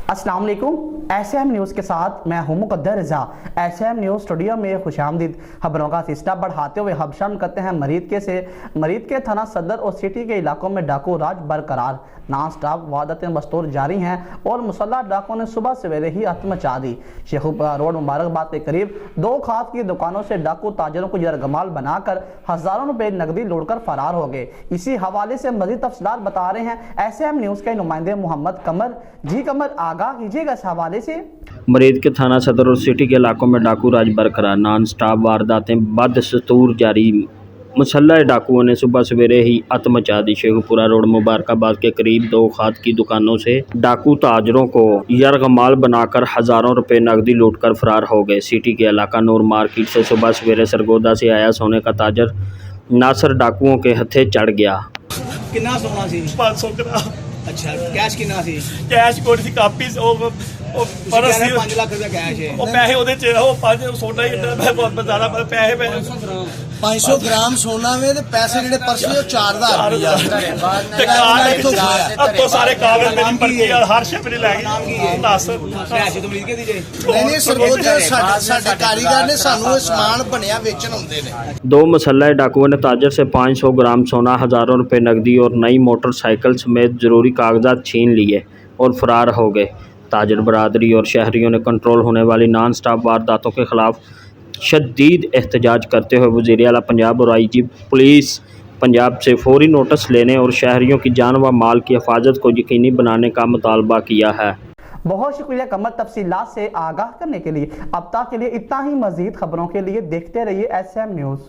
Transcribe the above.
अस्सलाम वालेकुम। SM news के साथ मैं हूं मुकद्दर रज़ा। SM न्यूज़ स्टूडियो में खुशामदीद। खबरों का सिलसिला बढ़ाते हुए हम शामिल करते हैं मरीद के थाना सदर और सिटी के इलाकों में डाकू राज बरकरार। नॉन स्टॉप वारदातें बस्तूर जारी हैं और मुसल्लह डाकुओं ने सुबह सवेरे ही हत्या मचा दी। शेखुपुरा रोड मुबारकबाद के करीब 2 खाद की दुकानों से डाकू ताजरों को यरगमाल बनाकर हजारों रुपए नकदी लूटकर फरार हो गए। इसी हवाले से मजीद तफसीलात बता रहे हैं SM न्यूज़ के नुमाइंदे मोहम्मद कमर। जी कमर, आगाह कीजिएगा इस हवाले से। मरीद के थाना सदर और सिटी के इलाकों में डाकू राज बरकरार। नॉन स्टॉप वारदातें बदस्तूर जारी। मुसल्लह डाकुओं ने सुबह सवेरे ही आतंक मचा दी। शेखुपुरा रोड मुबारकाबाद के करीब 2 खाद की दुकानों से डाकू ताजरों को यरगमाल बनाकर हजारों रुपए नकदी लूटकर फरार हो गए। सिटी के इलाका नूर मार्केट से सुबह सवेरे सरगोदा से आया सोने का ताजर नासर डाकुओं के हथे चढ़ गया। कितना सोना सी? 500 ग्राम अच्छा, कैश कितना सी? कैश कोड सी कापी ਉਹ ਪਰਸ ਸੀ 5 ਲੱਖ ਰੁਪਏ ਕੈਸ਼ ਹੈ। ਉਹ ਪੈਸੇ ਉਹਦੇ ਚ ਉਹ 5 ਸੋਨਾ ਹੀ ਮੈਂ ਬਹੁਤ ਬਜ਼ਾਰਾ ਪਰ ਪੈਸੇ 500 ग्राम सोना वे ते पैसे जेडे पर्स में 4000 रुपया ਤੇ ਕਾਗਜ਼ ਅੱਤੋਂ ਸਾਰੇ ਕਾਗਜ਼ ਮੇਰੀ ਪਰਚੀ ਆ ਹਰ ਸ਼ੇ ਮੇਰੇ ਲੈ ਗਏ। ਦੱਸ ਪੈਸੇ ਤੋਂ ਮਿਲ ਕੇ ਦੀ ਜੇ नहीं सरगोजा साडे कारीगर ने सानू ये समान बनया बेचन हुंदे ने। 2 मुसल्लह डाकुओं ने ताजर से 500 ग्राम सोना, हजारों रुपए नकदी और नई मोटरसाइकिल समेत जरूरी कागजात छीन लिए और फरार हो गए। ताजर बरादरी और शहरियों ने कंट्रोल होने वाली नॉन स्टॉप वारदातों के खिलाफ शदीद एहतजाज करते हुए वज़ीर आला पंजाब और IG पुलिस पंजाब से फौरी नोटिस लेने और शहरियों की जान व माल की हिफाजत को यकीनी बनाने का मुतालबा किया है। बहुत शुक्रिया कमर, तफसीलात से आगाह करने के लिए। अब तक के लिए इतना ही। मजीद खबरों के लिए देखते रहिए SM न्यूज़।